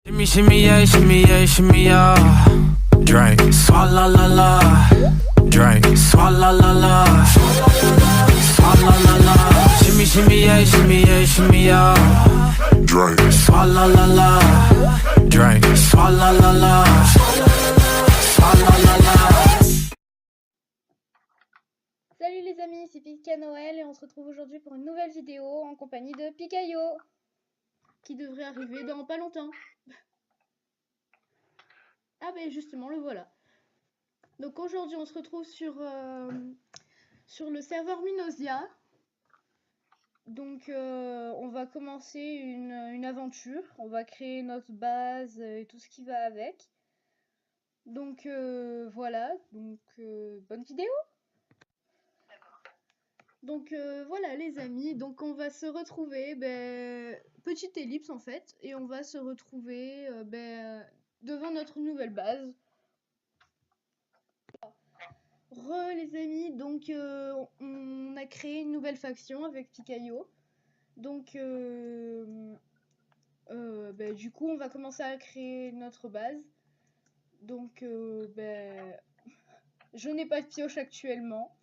Shimmy, shimmy, yeah, shimmy, yeah, shimmy, yeah. Drink. Swalla la la. Drink. Swalla la la. Swalla la la. Shimmy, shimmy, yeah, shimmy, yeah, shimmy, yeah. Drink. Swalla la la. Drink. Swalla la la. Swalla la la. Salut les amis, c'est Pika Noël et on se retrouve aujourd'hui pour une nouvelle vidéo en compagnie de Pikayo qui devrait arriver dans pas longtemps. Ah ben justement, le voilà. Donc aujourd'hui on se retrouve sur le serveur Minosia. Donc on va commencer une aventure, on va créer notre base et tout ce qui va avec. Donc voilà, donc bonne vidéo. Donc voilà les amis, donc on va se retrouver, petite ellipse en fait, et on va se retrouver devant notre nouvelle base. Les amis, donc on a créé une nouvelle faction avec Pikayo. Donc du coup on va commencer à créer notre base. Donc je n'ai pas de pioche actuellement.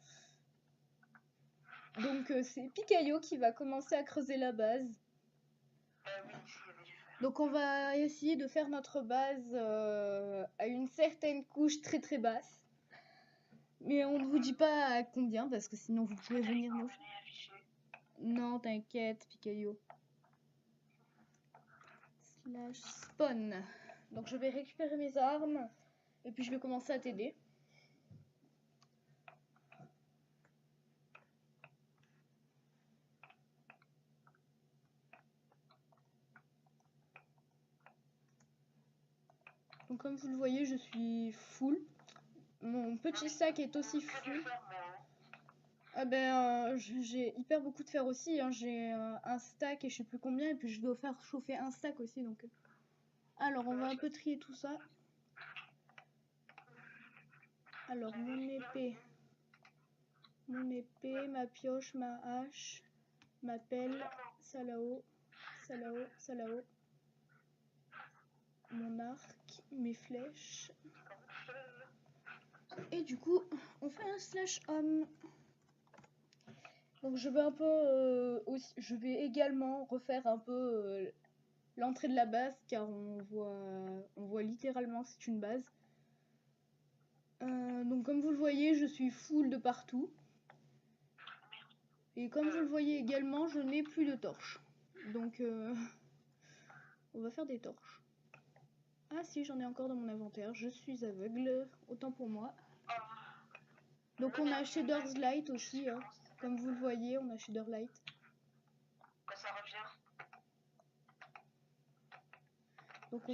Donc c'est Pikayo qui va commencer à creuser la base. Donc on va essayer de faire notre base à une certaine couche très très basse. Mais on ne vous dit pas à combien parce que sinon vous pouvez venir nous. Non, t'inquiète, Pikayo. /spawn. Donc je vais récupérer mes armes et puis je vais commencer à t'aider. Donc comme vous le voyez, je suis full. Mon petit sac est aussi full. Ah j'ai hyper beaucoup de fer aussi, hein. J'ai un stack et je sais plus combien, et puis je dois faire chauffer un stack aussi, donc... Alors on va un peu trier tout ça. Alors mon épée, ma pioche, ma hache, ma pelle, ça là-haut, ça là-haut, ça là-haut. Mon arc, mes flèches. Et du coup, on fait un /home. Donc je vais un peu je vais également refaire un peu l'entrée de la base, car on voit littéralement que c'est une base. Donc comme vous le voyez, je suis full de partout. Et comme vous le voyez également, je n'ai plus de torches. Donc on va faire des torches. Ah si, j'en ai encore dans mon inventaire. Je suis aveugle, autant pour moi. Donc on a Shader's Light aussi, hein. Comme vous le voyez, on a Shader Light. Ça revient. Donc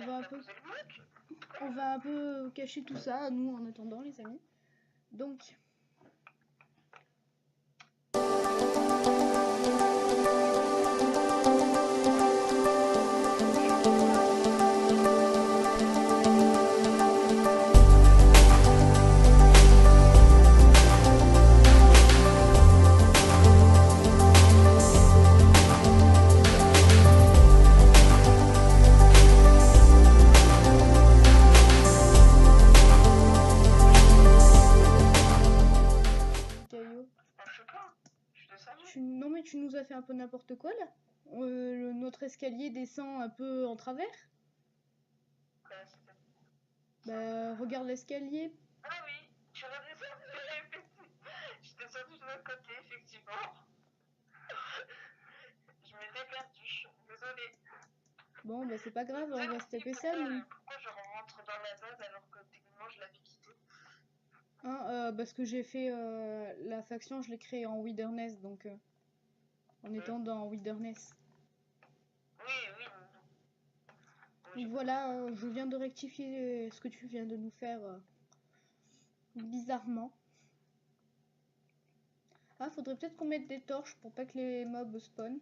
on va un peu cacher tout ça, nous, en attendant, les amis. Donc... Non mais tu nous as fait un peu n'importe quoi là. Notre escalier descend un peu en travers. Regarde l'escalier. Ah oui, tu répété. Je descendu de l'autre côté, effectivement. Je m'étais perdue, désolée. Bon c'est pas grave, on va se taper ça. Pourquoi je rentre dans la base alors que techniquement je l'avais quittée? Parce que j'ai fait la faction, je l'ai créée en Wilderness, donc en étant dans Wilderness. Oui. Donc voilà, je viens de rectifier ce que tu viens de nous faire bizarrement. Ah, faudrait peut-être qu'on mette des torches pour pas que les mobs spawnent.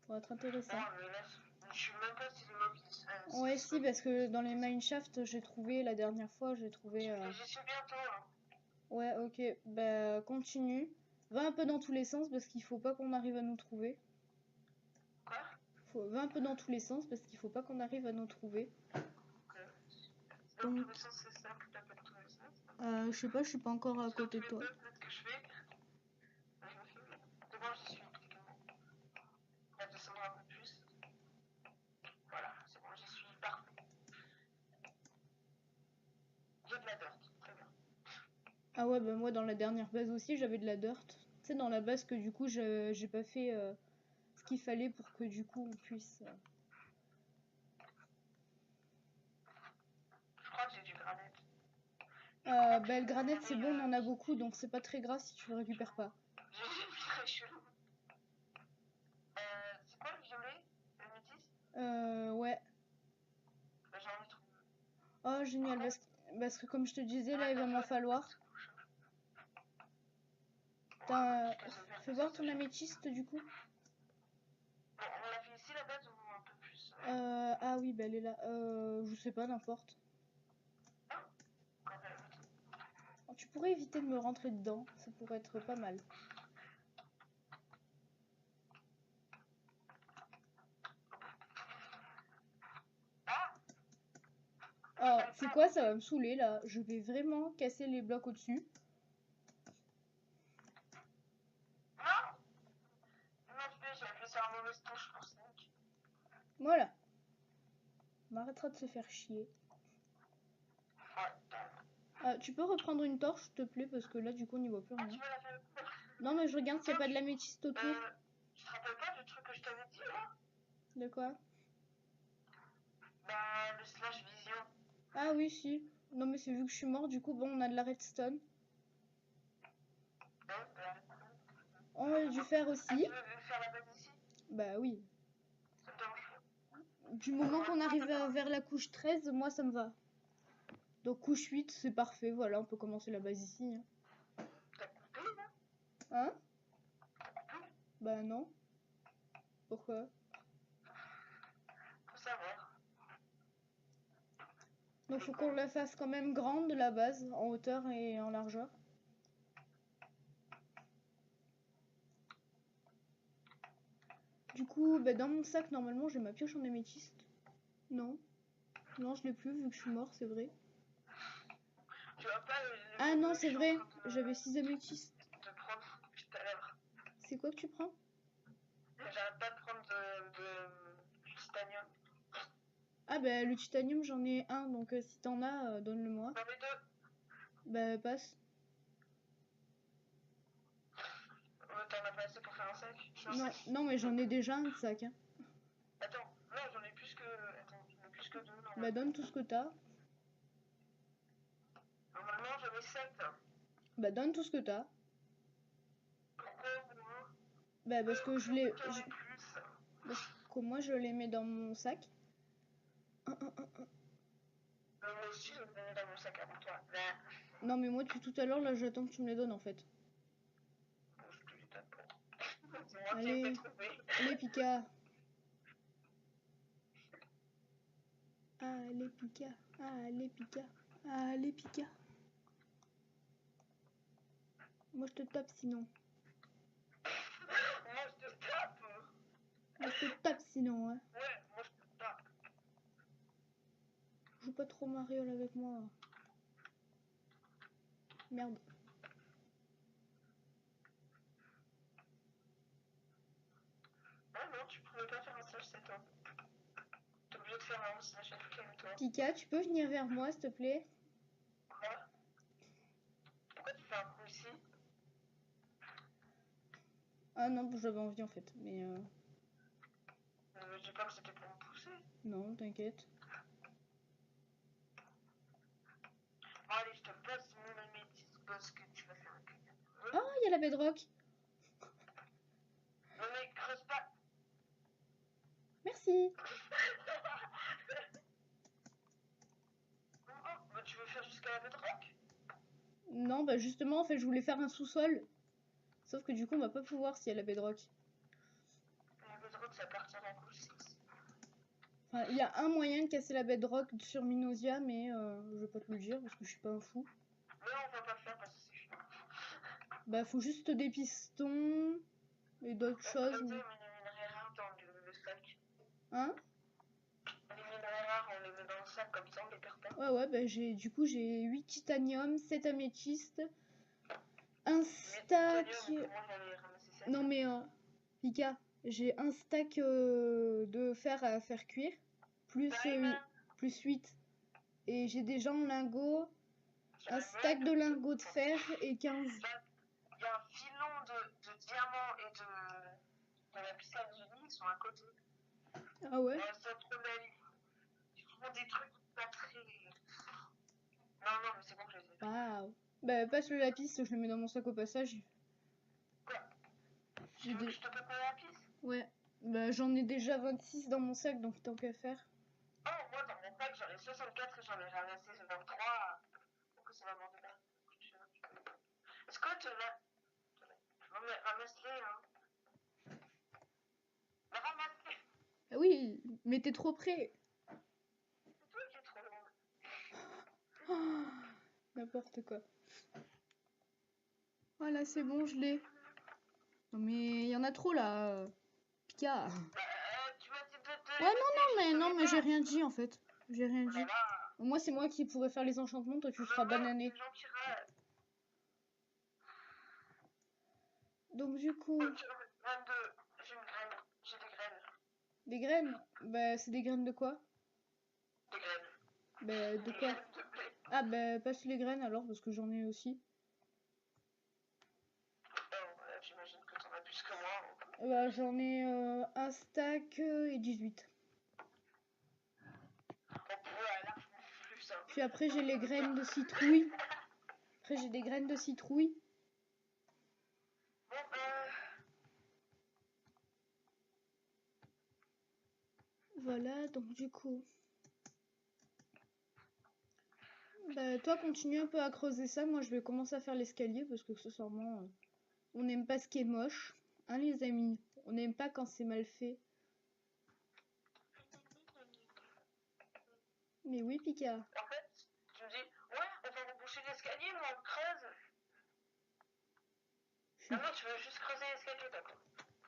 Ça va être intéressant. Non, mais là, je sais même pas si les mobs... Ouais, si, parce que dans les mineshaft, j'ai trouvé, la dernière fois, j'ai trouvé... J'y suis bientôt, hein. Ouais, ok, continue. Va un peu dans tous les sens, parce qu'il faut pas qu'on arrive à nous trouver. Quoi? Faut va un peu dans tous les sens parce qu'il faut pas qu'on arrive à nous trouver. Dans Donc- tous les sens, c'est ça que t'appelles tous les sens. Je sais pas, je suis pas encore à Sur côté de tous toi. les deux, peut-être que je fais. Ouais, je me fais. C'est bon, j'y suis pratiquement. On va descendre un peu plus. Voilà, c'est bon, j'y suis. Parfait. J'ai de la dirt. Très bien. Ah ouais, bah moi dans la dernière base aussi j'avais de la dirt. Tu sais, dans la base que du coup j'ai pas fait ce qu'il fallait pour que du coup on puisse. Je crois que j'ai du granit. Bah le granit c'est bon, on en a beaucoup donc c'est pas très grave si tu le récupères pas. J'ai vu très chelou. C'est quoi le violet? Le métis? Ouais. Bah, j'en ai trouvé. Oh génial, parce que comme je te disais là il va m'en falloir. Fais voir ton améthyste du coup. Bon, on l'a fait ici la base ou un peu plus? Ah oui, bah elle est là. Je sais pas, n'importe. Oh, tu pourrais éviter de me rentrer dedans, ça pourrait être pas mal. Oh, c'est quoi, ça va me saouler là. Je vais vraiment casser les blocs au-dessus. Non! Non, j'ai appuyé sur la mauvaise touche pour Snake. Voilà. On arrêtera de se faire chier. Ouais. Tu peux reprendre une torche, s'il te plaît, parce que là, du coup, on n'y voit plus Ah, rien. tu veux la faire? Non, mais je regarde s'il n'y a pas de l'améthyste autour. Tu te rappelles pas du truc que je t'avais dit là? De quoi? Bah, le slash vision. Ah oui, si. Non, mais c'est vu que je suis mort, du coup, bon, on a de la redstone. Ouais, On a du fer Ah, aussi. tu veux faire la base ici? Bah oui. Ça me dérange pas. Du moment qu'on arrive vers la couche 13, moi, ça me va. Donc, couche 8, c'est parfait. Voilà, on peut commencer la base ici. Hein? T'as coupé là? Hein? Bah non. Pourquoi? Faut savoir. Donc faut qu'on la fasse quand même grande la base, en hauteur et en largeur. Du coup, bah, dans mon sac, normalement, j'ai ma pioche en améthyste. Non. Non, je l'ai plus vu que je suis mort, c'est vrai. Tu vois pas Ah non, c'est vrai. J'avais 6 améthystes. de prendre depuis tout à l'heure. C'est quoi que tu prends? J'arrête pas de prendre du titanium. Ah bah le titanium, j'en ai un, donc si t'en as, donne-le-moi. J'en ai deux. Bah passe. T'en as pas assez pour faire un sac? Non, non mais j'en ai déjà un de sac. Hein. Attends, non, j'en ai plus que. Attends, j'en ai plus que deux. Normalement. Bah donne tout ce que t'as. Normalement, j'en ai 7. Bah donne tout ce que t'as. Pourquoi moi? Bah parce que je les... J'en ai plus. Parce que moi je les mets dans mon sac. Moi aussi, je les mets dans mon sac avant toi. Non mais moi depuis tout à l'heure là j'attends que tu me les donnes en fait. Bon, je te les donne pas. C'est moi qui Allez. ai trouvé. Allez Pika. Allez Pika. Allez Pika. Allez Pika. Moi je te tape sinon. Moi, je te tape. Moi je te tape sinon hein. Ouais, moi, je te tape. Joue pas trop Mariole avec moi. Merde. Ah non, tu pouvais pas faire un slash, c'est toi. T'es obligé de faire un slash avec toi. Pika, tu peux venir vers moi s'il te plaît? Quoi? Pourquoi tu fais un coup ici? Ah non, j'avais envie en fait, mais Je dis pas que c'était pour me pousser. non, t'inquiète. Bon, allez, je te passe mon améthyste parce que tu vas faire un cul. Oh, il y a la bedrock. Non mais creuse pas. Merci. Bah, tu veux faire jusqu'à la bedrock? Non, bah justement, en fait, je voulais faire un sous-sol. Sauf que du coup, on va pas pouvoir s'il y a la bedrock. La bedrock, ça partira en couche 6. Enfin, il y a un moyen de casser la bedrock sur Minosia, mais je vais pas te le dire parce que je suis pas un fou. Mais on va pas le faire parce que c'est chiant. Bah, faut juste des pistons et d'autres choses. Comme ça, on minerait rien dans le sac. Hein? Les minerais rares, on les met dans le sac comme ça, on les perd pas. Ouais, bah du coup, j'ai 8 titanium, 7 améthystes, un stack... Titanium, comment j'allais ramasser ça? Non mais, Pika, j'ai un stack de fer à faire cuire, plus, plus 8. Et j'ai déjà en lingots, un stack de lingots de fer et 15. Il y a un filon de diamants et de la pistole qui sont à côté. Ah ouais? C'est trop belle. Ils font des trucs pas très... Non, mais c'est bon, je les ai. Waouh. Bah passe le lapis, je le mets dans mon sac au passage. Quoi? J'ai Tu veux des... que je te prépare la piste? Ouais. Bah j'en ai déjà 26 dans mon sac, donc tant qu'à faire. Oh, moi dans mon pack j'en ai 64 et j'en ai ramassé 23. Pourquoi ça va m'en donner? Est-ce que tu l'as? Non mais ramasse-les, hein. Mais ramasse-les. Ah oui, mais t'es trop près. C'est toi qui es trop loin. Oh, n'importe quoi. Voilà, c'est bon, je l'ai. Non mais il y en a trop là. Pika. Tu m'as dit de Ouais, non, mais j'ai rien dit en fait. J'ai rien dit. Voilà. Moi, c'est moi qui pourrais faire les enchantements, toi tu feras bananer. Les gens qui râlent. Donc du coup... J'ai une graine. J'ai des graines. Des graines? Bah c'est des graines de quoi? Des graines. Bah de Des quoi? graines de blé. Ah bah passe les graines alors, parce que j'en ai aussi. J'imagine que t'en as plus que moi. Bah j'en ai un stack et 18. On pourrait largement plus. Hein. Puis après j'ai les graines de citrouille. Après j'ai des graines de citrouille. Bon, Voilà, donc du coup... Bah toi continue un peu à creuser ça, moi je vais commencer à faire l'escalier parce que accessoirement on n'aime pas ce qui est moche. Hein les amis, on n'aime pas quand c'est mal fait. Mais oui Pika. en fait, tu me dis, ouais, on va reboucher l'escalier, mais on le creuse. Ah non, tu veux juste creuser l'escalier, d'accord.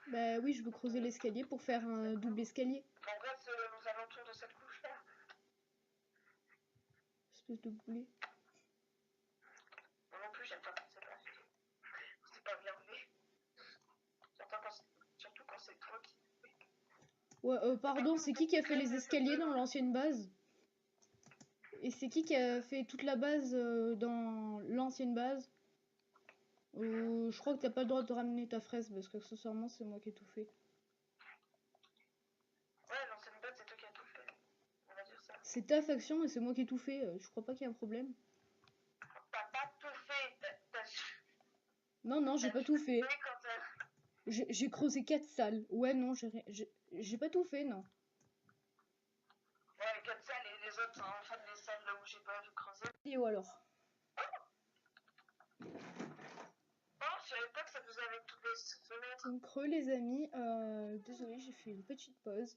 Bah oui, je veux creuser l'escalier pour faire un double escalier. On reste aux alentours de cette couche-là. Espèce de boulet. Moi non plus, j'aime pas quand c'est pas bien fait. Surtout quand c'est toi qui... Ouais, pardon, c'est qui a fait les escaliers dans l'ancienne base? Et c'est qui a fait toute la base dans l'ancienne base? Je crois que t'as pas le droit de ramener ta fraise parce qu'accessoirement c'est moi qui ai tout fait. Ouais, l'ancienne base, c'est toi qui as tout fait. On va dire ça. C'est ta faction et c'est moi qui ai tout fait. Je crois pas qu'il y ait un problème. T'as pas tout fait. Non, j'ai pas tout fait. Quand J'ai creusé 4 salles. Ouais, non, j'ai pas tout fait, non. ouais, les 4 salles et les autres, c'est en fait les salles là où j'ai pas vu creuser. Et ou alors? Oh, je savais pas que ça faisait avec toutes les fenêtres. Donc, creux les amis, désolé, j'ai fait une petite pause.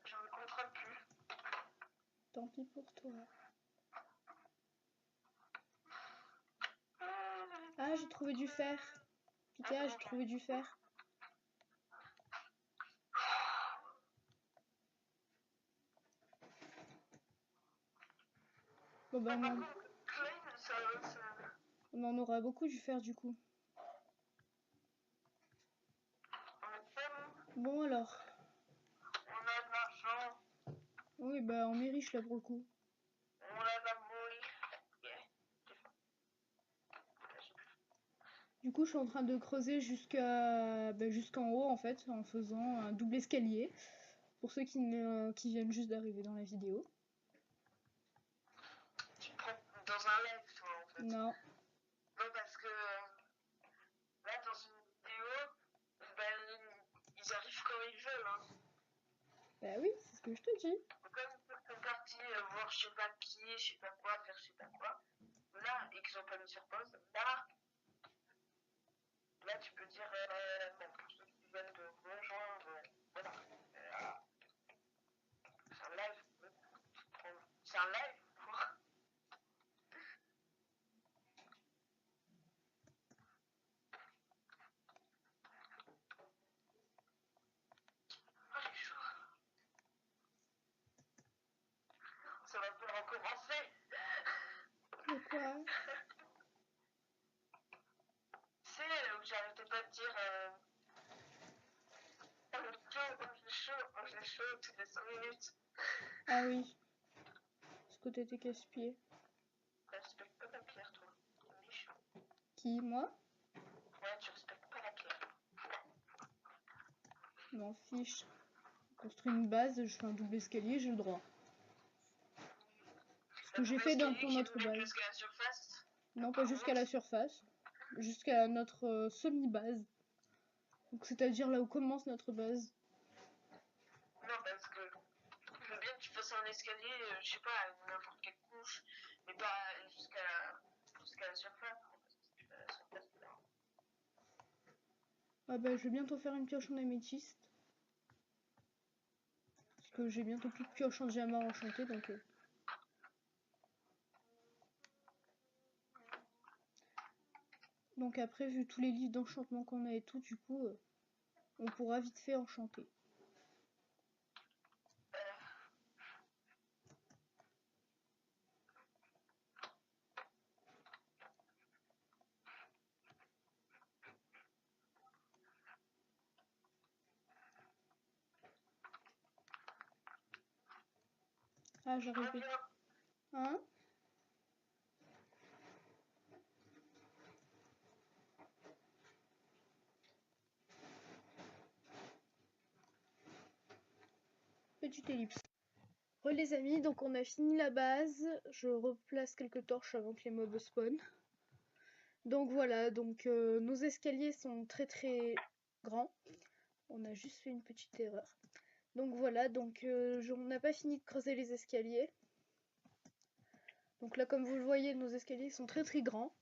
Je me contrôle plus. Tant pis pour toi. Ah, j'ai trouvé du fer. Pika, j'ai trouvé du fer. Bon bah on en aura beaucoup du fer du coup. Bon alors. On a de l'argent. Oui bah on est riche là pour le coup. On a de la bouille. Du coup je suis en train de creuser jusqu'en haut en fait en faisant un double escalier. Pour ceux qui viennent juste d'arriver dans la vidéo. Tu prends dans un live toi en fait. Non. Non parce que là dans une vidéo, ils arrivent quand ils veulent. Hein. Bah oui, c'est ce que je te dis. Comme ils sont partis voir je sais pas qui, je sais pas quoi, faire je sais pas quoi. Là, et qu'ils ont pas mis sur pause, là tu peux dire bon, pour ceux qui viennent de rejoindre, voilà. C'est un live. C'est un live. commencer. De quoi? C'est où j'arrêtais pas de dire oh j'ai chaud, oh j'ai chaud toutes les 5 minutes. Ah oui. Parce que t'étais casse-pied. Tu respectes pas la pierre, toi. T'es méchant. Qui, moi? Ouais, tu respectes pas la pierre. Je m'en fiche. Construire une base, je fais un double escalier, j'ai le droit. Ce que j'ai fait pour notre base. Jusqu'à la surface. Non, pas jusqu'à la surface. Jusqu'à notre semi-base. Donc c'est-à-dire là où commence notre base. Non, parce que je veux bien que tu fasses un escalier, je sais pas, à n'importe quelle couche, mais pas jusqu'à la surface. Ah bah je vais bientôt faire une pioche en améthyste. Parce que j'ai bientôt plus de pioche en diamant enchanté, donc... Donc après, vu tous les livres d'enchantement qu'on a et tout, du coup, on pourra vite fait enchanter. Ah, j'arrive vite. Hein? Petite ellipse. Re les amis, donc on a fini la base. Je replace quelques torches avant que les mobs spawn. Donc voilà, donc nos escaliers sont très grands. On a juste fait une petite erreur. Donc voilà, donc on n'a pas fini de creuser les escaliers. Donc là, comme vous le voyez, nos escaliers sont très grands.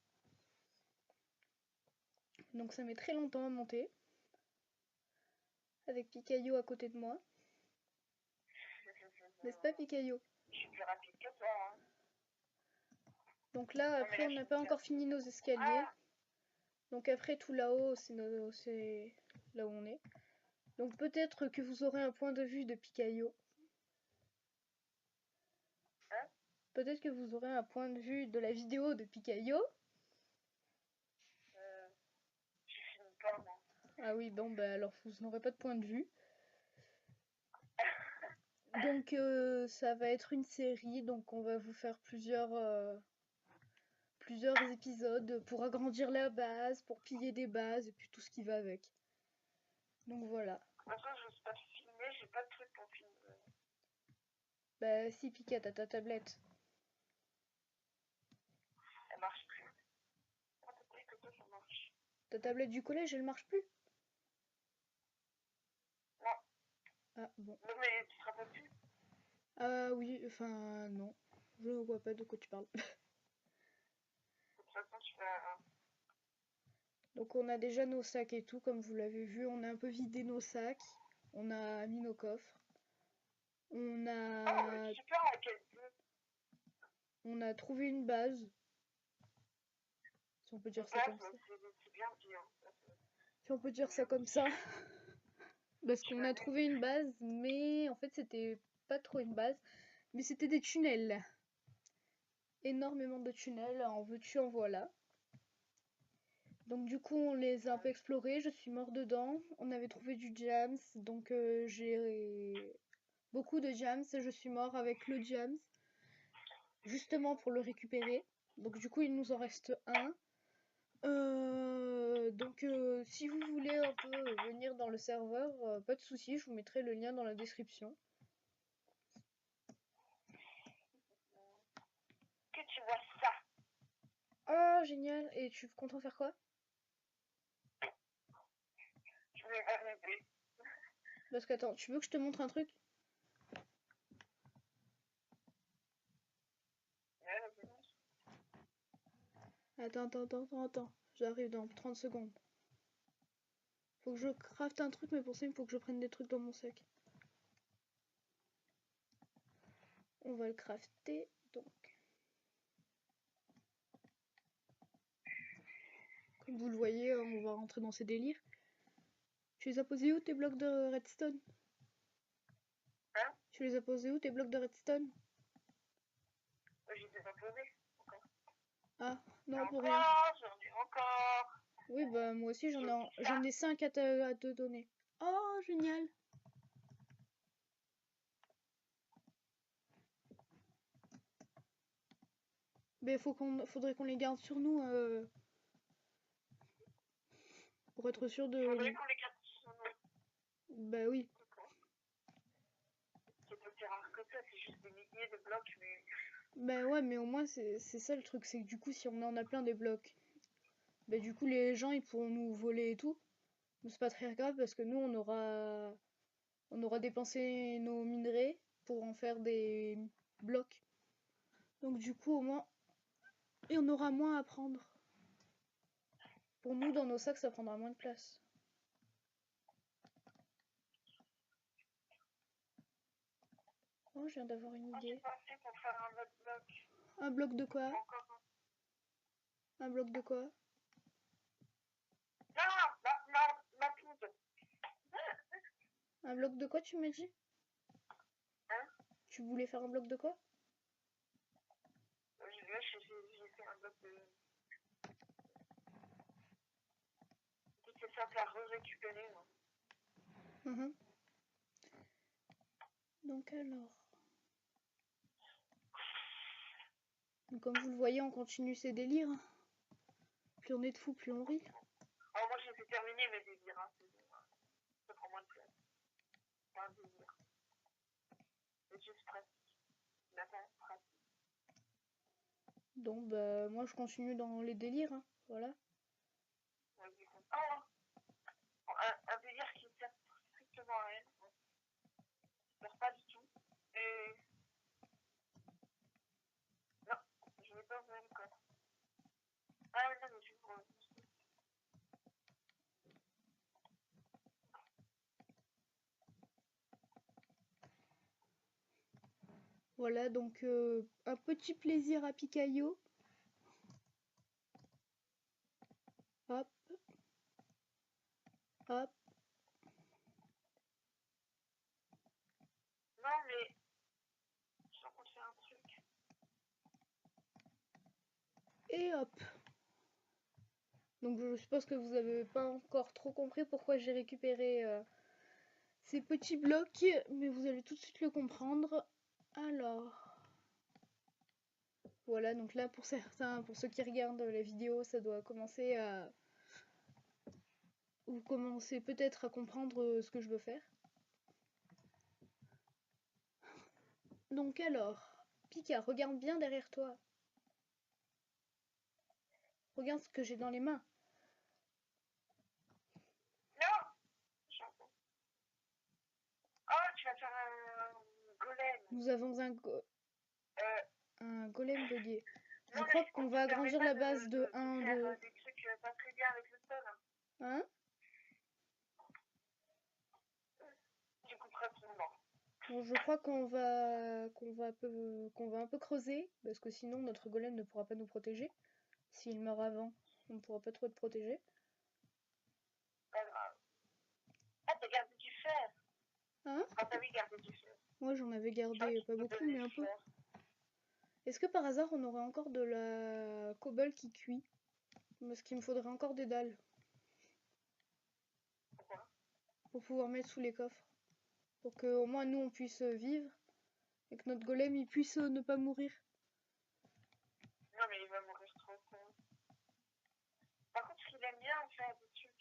Donc ça met très longtemps à monter. Avec Picaillot à côté de moi. N'est-ce pas, Picaillot? Je suis plus rapide que toi. Hein. Donc là, après, on n'a pas encore fini nos escaliers. Donc après, tout là-haut, c'est là où on est. Donc peut-être que vous aurez un point de vue de Picaillot. Hein? Peut-être que vous aurez un point de vue de la vidéo de Picaillot. Je finis pas, moi. Ah oui, bon, bah alors vous n'aurez pas de point de vue. Donc ça va être une série, donc on va vous faire plusieurs épisodes pour agrandir la base, pour piller des bases et puis tout ce qui va avec. Donc voilà. Maintenant, je sais pas filmer, j'ai pas de truc pour filmer. Bah si, Pika, t'as ta tablette. Elle marche plus. Ah, peut-être que toi, ça marche. Ta tablette du collège, elle marche plus? Non. Ah bon. Non, mais tu te rappelles plus? Ah oui, enfin non. Je ne vois pas de quoi tu parles. De toute façon, tu vas... Donc on a déjà nos sacs et tout, comme vous l'avez vu. On a un peu vidé nos sacs. On a mis nos coffres. On a... Oh, super, à quel bleu. On a trouvé une base. Si on peut dire ça comme ça. C'est bien dit, hein. Si on peut dire ça comme ça. Parce qu'on a trouvé une base, mais en fait c'était pas trop une base. Mais c'était des tunnels. Énormément de tunnels, en veux-tu, en voilà. Donc du coup on les a un peu explorés, je suis mort dedans. On avait trouvé du jams, donc j'ai beaucoup de jams. Je suis mort avec le jams, justement pour le récupérer. Donc du coup il nous en reste un. Donc si vous voulez un peu venir dans le serveur, pas de souci, je vous mettrai le lien dans la description. Que tu vois ça. Ah génial, et tu comptes en faire quoi? Je vais m'arrêter. Parce que attends, tu veux que je te montre un truc? Attends, j'arrive dans 30 secondes. Faut que je crafte un truc, mais pour ça il faut que je prenne des trucs dans mon sac. On va le crafter, donc. Comme vous le voyez, on va rentrer dans ces délires. Tu les as posés où tes blocs de redstone? Hein? Tu les as posés où tes blocs de redstone? j'étais pas posée. Ah, non, Encore, pour rien. j'en ai encore. Oui, bah moi aussi j'en ai 5 à te donner. Oh, génial. Mais faudrait qu'on les garde sur nous pour être sûr de... Faudrait qu'on les garde sur nous. Bah oui. D'accord. C'est pas si rare que ça, c'est juste des milliers de blocs, mais... Bah ouais, mais au moins c'est ça le truc, c'est que du coup si on en a plein des blocs, bah du coup les gens ils pourront nous voler et tout. Mais c'est pas très grave parce que nous on aura dépensé nos minerais pour en faire des blocs. Donc du coup au moins et on aura moins à prendre. Pour nous dans nos sacs ça prendra moins de place. Oh, je viens d'avoir une Moi, j'ai idée. pensé pour faire un autre bloc. Un bloc de quoi? Encore un. Un bloc de quoi? Non, la poudre. Un bloc de quoi tu m'as dit? Hein? Tu voulais faire un bloc de quoi? J'ai fait un bloc de... C'est simple à récupérer. Mhm. Donc alors... Donc, comme vous le voyez, on continue ses délires. Plus on est de fous, plus on rit. Alors moi, j'ai terminé mes délires. Hein. Ça prend moins de place. C'est un délire. C'est juste pratique. La pratique. Donc bah moi je continue dans les délires, hein. Voilà. Oh, un délire qui sert strictement à rien. Ça sert pas du tout. Et... Non, je vais pas ouvrir le code. Ah non, mais je vais ouvrir. Voilà, donc un petit plaisir à Picaillot. Hop. Hop. Non, mais... Je sens qu'on fait un truc. Et hop. Donc je suppose que vous avez pas encore trop compris pourquoi j'ai récupéré ces petits blocs, mais vous allez tout de suite le comprendre. Alors... Voilà, donc là pour certains, pour ceux qui regardent la vidéo, ça doit commencer à... Vous commencez peut-être à comprendre ce que je veux faire. Donc alors, Pika, regarde bien derrière toi. Regarde ce que j'ai dans les mains. Non! Oh, tu vas faire un golem. Nous avons un golem bugué. Je Non, crois mais qu'on on va te permet agrandir pas la base de 1, faire 2... des trucs pas très bien avec le sol. Hein? Tu couperas tout le monde. Bon, je crois qu'on va un peu creuser, parce que sinon notre golem ne pourra pas nous protéger. S'il meurt avant, on ne pourra pas trop être protégé. Pas grave. Ah, t'as gardé du fer. Hein? Ah, t'as oui gardé du fer. Moi j'en avais gardé pas beaucoup, mais un peu. Est-ce que par hasard on aurait encore de la cobble qui cuit? Parce qu'il me faudrait encore des dalles. Pourquoi? Pour pouvoir mettre sous les coffres. Pour que au moins nous on puisse vivre. Et que notre golem il puisse ne pas mourir. Non, mais il va mourir trop tôt. Par contre, il aime bien faire des trucs.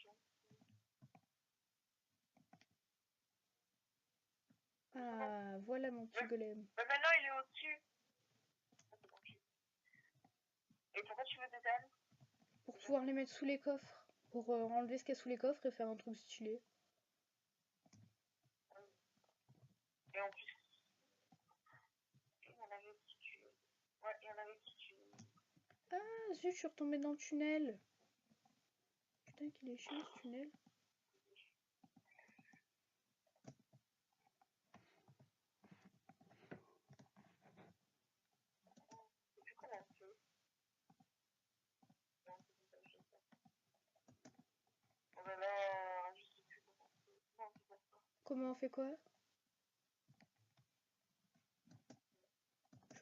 Ah, voilà mon petit golem. Mais maintenant, il est au-dessus. Et pourquoi tu veux des dalles? Pour pouvoir les mettre sous les coffres. Pour enlever ce qu'il y a sous les coffres et faire un truc stylé. Et en plus, il y en avait qui tuent. Ouais, il y en avait qui tuent. Ah, zut, je suis retombée dans le tunnel. Putain, qu'il est chiant ce tunnel. Comment on fait quoi?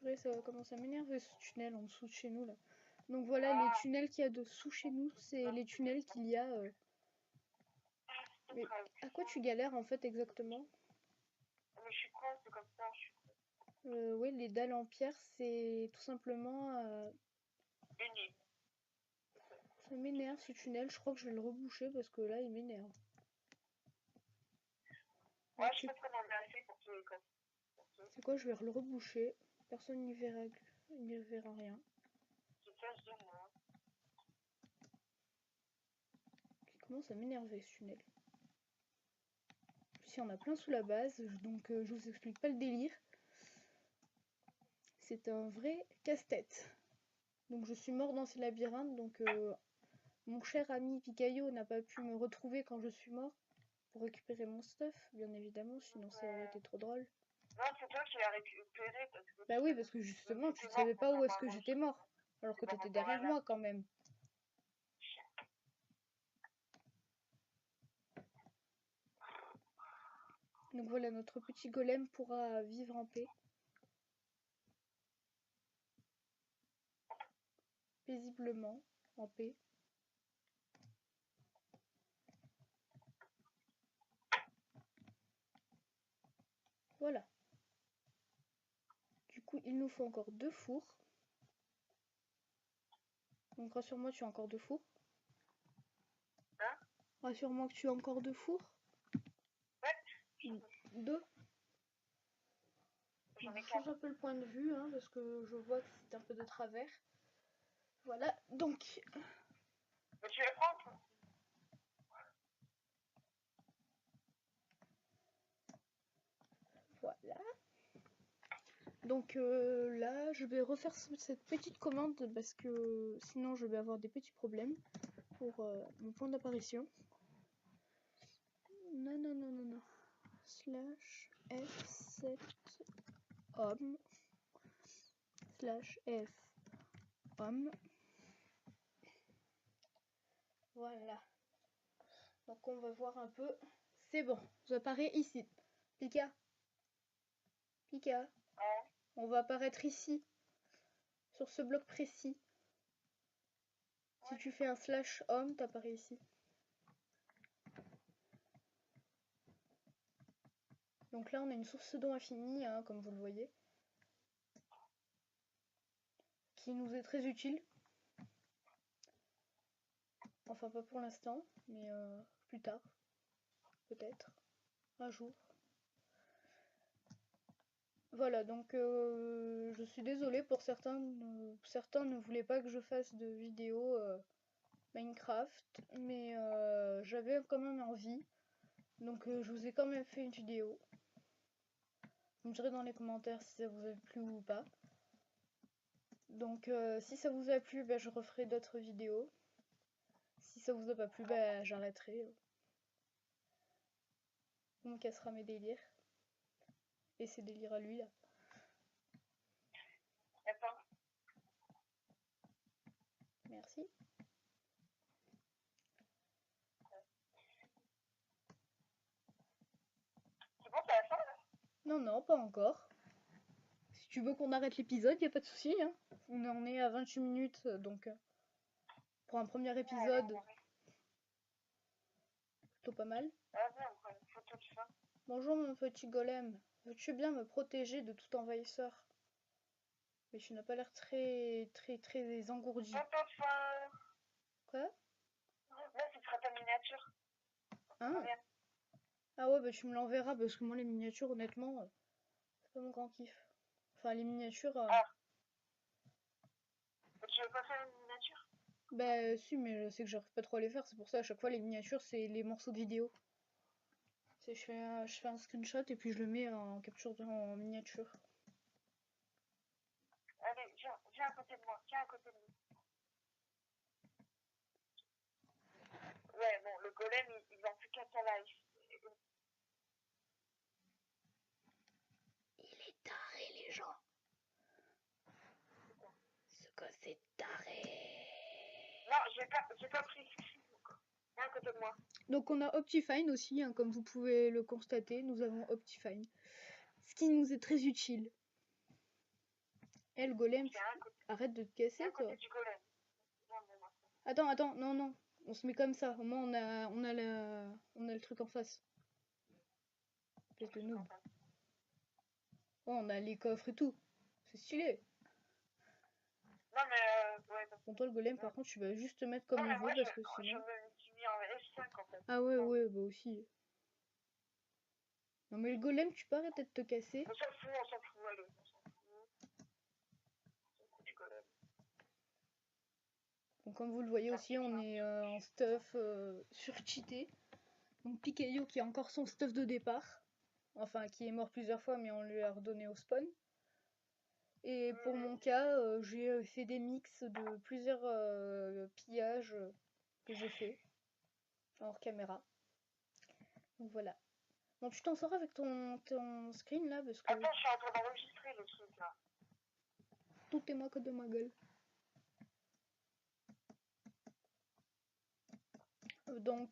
Purée, ça commence à m'énerver ce tunnel en dessous de chez nous là. Donc voilà, les tunnels qu'il y a dessous chez nous, c'est les tunnels qu'il y a. Mais à quoi tu galères en fait exactement? Mais je suis con, c'est comme ça. Oui, les dalles en pierre, c'est tout simplement. Uni. Ça m'énerve ce tunnel, je crois que je vais le reboucher parce que là il m'énerve. Ouais, je pense qu'on en a assez pour tous les cas. C'est quoi, je vais le reboucher. Personne n'y verra rien. C'est ça, je dis moi. Qui commence à m'énerver ce tunnel. Si on a plein sous la base, donc je vous explique pas le délire. C'est un vrai casse-tête. Donc je suis mort dans ces labyrinthes, donc mon cher ami Picayo n'a pas pu me retrouver quand je suis mort pour récupérer mon stuff, bien évidemment, sinon ça aurait été trop drôle. Non, c'est toi qui l'as récupéré parce que... Bah oui, parce que justement, tu savais pas où est-ce que j'étais mort, alors que t'étais derrière moi quand même. Donc voilà, notre petit golem pourra vivre en paix. Paisiblement, en paix. Voilà. Du coup, il nous faut encore 2 fours. Donc rassure-moi, tu as encore 2 fours. Hein? Rassure-moi que tu as encore 2 fours. Ouais. 2. J'en ai Je change 4. un peu le point de vue, hein, parce que je vois que c'est un peu de travers. Voilà, donc... Mais tu les prends, toi? Voilà. Donc là, je vais refaire cette petite commande parce que sinon je vais avoir des petits problèmes pour mon point d'apparition. Non. Slash F7 homme. Slash F homme. Voilà. Donc on va voir un peu. C'est bon, j'apparais ici. Pika. Pika. Ouais. On va apparaître ici. Sur ce bloc précis. Si tu fais un slash homme, t'apparais ici. Donc là, on a une source d'eau infinie, hein, comme vous le voyez, qui nous est très utile. Enfin, pas pour l'instant, mais plus tard, peut-être, un jour. Voilà, donc je suis désolée pour certains. Certains ne voulaient pas que je fasse de vidéo Minecraft, mais j'avais quand même envie. Donc je vous ai quand même fait une vidéo. Vous me direz dans les commentaires si ça vous a plu ou pas. Donc si ça vous a plu, bah, je referai d'autres vidéos. Si ça vous a pas plu, bah, j'arrêterai. On me cassera mes délires. Et ses délires à lui là. Attends. Merci. C'est bon, c'est la fin là? Non, pas encore. Si tu veux qu'on arrête l'épisode, y a pas de souci. Hein. On en est à 28 minutes, donc pour un premier épisode, plutôt pas mal. Vas-y, on prend une photo de fin. Bonjour mon petit golem. Veux-tu bien me protéger de tout envahisseur? Mais tu n'as pas l'air très engourdi. Photo de fin. Quoi? Là, ce sera ta miniature. Hein? Ah ouais, bah tu me l'enverras parce que moi les miniatures, honnêtement, c'est pas mon grand kiff. Enfin, les miniatures... Tu veux pas faire une miniature? Bah si, mais je sais que j'arrive pas trop à les faire, c'est pour ça à chaque fois les miniatures c'est les morceaux de vidéo. C'est je fais un screenshot et puis je le mets en capture en miniature. Allez, viens à côté de moi, Ouais, bon, le golem, il vend plus qu'à ta life. Il est taré les gens. Ce gosse est taré. Non, j'ai pas pris. Viens à côté de moi. Donc on a Optifine aussi, hein, comme vous pouvez le constater, nous avons Optifine. Ce qui nous est très utile. Eh, le golem, C'est un côté, arrête de te casser, toi. du golem. Non, mais non. Attends, non. On se met comme ça. Au moins, on a le truc en face. Espèce de noob. Oh, on a les coffres et tout. C'est stylé. Non, mais ouais. Bon, toi, le golem, par contre, tu vas juste te mettre comme Non, on mais veut moi, parce que je sinon. me suis mis en F5 en fait. Ah ouais, bah aussi. Non, mais le golem, tu peux arrêter de te casser. On s'en fout, allez. On s'en fout. On s'en fout du golem. Donc, comme vous le voyez aussi, on est en stuff surcheaté. Donc, Pikayo qui a encore son stuff de départ. Enfin, qui est mort plusieurs fois, mais on lui a redonné au spawn. Et pour mon cas, j'ai fait des mix de plusieurs pillages que j'ai fait hors caméra. Donc voilà. Bon, tu t'en sors avec ton screen là parce que Attends, je suis en train d'enregistrer le truc là. tout est moi que de ma gueule. Donc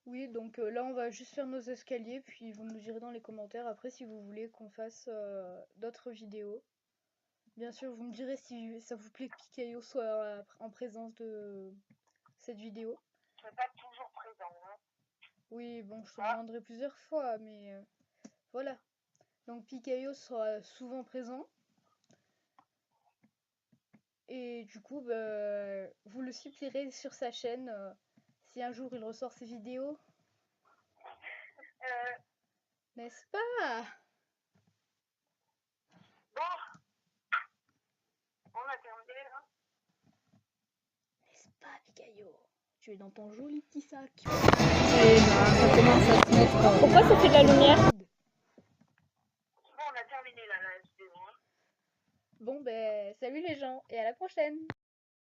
oui, donc là on va juste faire nos escaliers, puis vous nous direz dans les commentaires après si vous voulez qu'on fasse d'autres vidéos. Bien sûr, vous me direz si ça vous plaît que Pikayo soit en présence de cette vidéo. Je suis pas toujours présent. Hein. Oui, bon, je te demanderai plusieurs fois, mais voilà. Donc Pikayo sera souvent présent. Et du coup, bah, vous le supplierez sur sa chaîne si un jour il ressort ses vidéos. N'est-ce pas? Bon, on a terminé là. N'est-ce pas, Pikayo? Tu es dans ton joli petit sac. Et là, ça commence à se mettre. Pourquoi ça fait de la lumière? Bon, on a terminé là, la vidéo. Hein. Bon, ben, salut les gens, et à la prochaine!